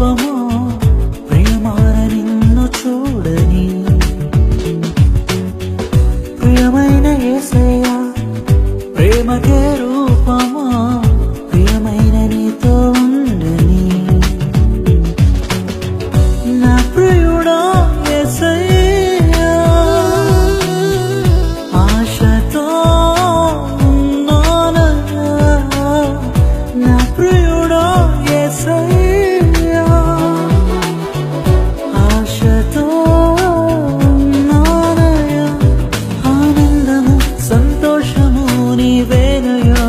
రూపమో ప్రియమార నిన్ను చూడని ప్రియమైన యేసయ్యా ప్రేమకే రూపమో ప్రియమైన నీతో ఉండని నా ప్రియుడా యేసయ్యా ఆశతో ఉన్నానయ్యా నా ప్రియుడా యేసయ్యా ఆశతో ఉన్నానయ్యా ఆనందము సంతోషము నీవేనయ్యా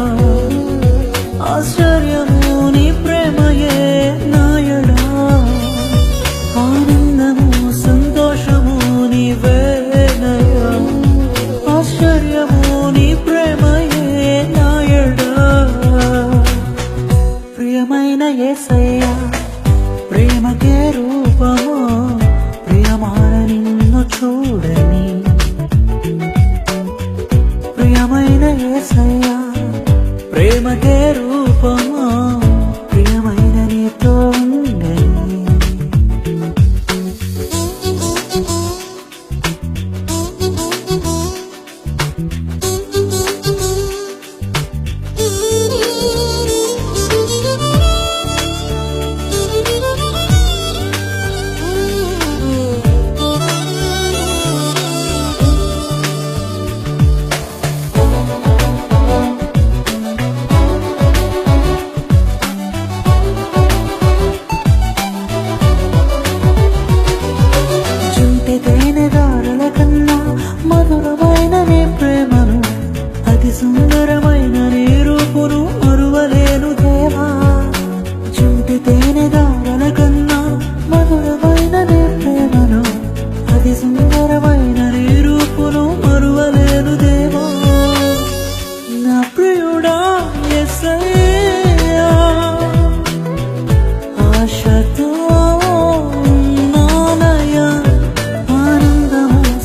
ఆశ్చర్యము నీ ప్రేమయే నాయడా ఆనందము సంతోషము నీవేనయ్యా ఆశ్చర్యము నీ ప్రేమయే నాయడా ప్రియమైన యేసయ్యా ప్రేమకే రూపమో ప్రియమార నిన్ను చూడని ప్రియమైన యేసయ్యా ప్రేమకే రూపమో ప్రియమైన నీతో ఉండని తేనెదారుల కన్నా మధురమైన నీ ప్రేమను అతి సుందరమైన నీ రూపును మరువలేను దేవా చుంటి తేనెదారుల కన్నా మధురమైన నీ ప్రేమను అతి సుందరమైన నీ రూపును మరువలేను దేవా నా ప్రియుడా యేసయ్యా ఆశతో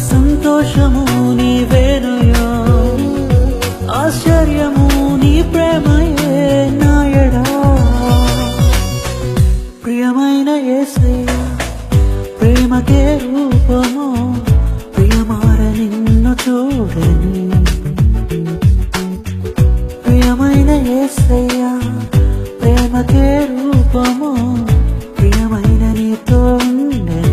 సంతోషము నీవేనయ్యా ఆశ్చర్యము నీ ప్రేమయే నాయడా ప్రియమైన యేసయ్యా ప్రేమకే రూపమో ప్రియమార నిన్ను చూడని ప్రియమైన యేసయ్యా ప్రేమకే రూపమో ప్రియమైన నీతో ఉండని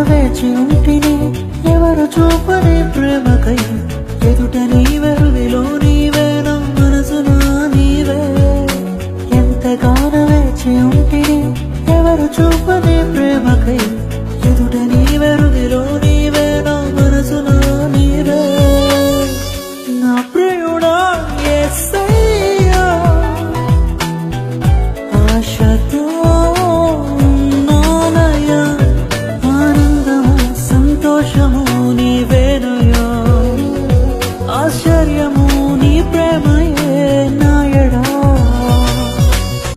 వేచి ఉంటిని ఎవరు చూపని ప్రేమకై ఎదుట నీవెరువిలో నీవే నా మనసునా నీవే ఎంతగానో వేచి ఉంటిని ఎవరు చూపని ప్రేమకై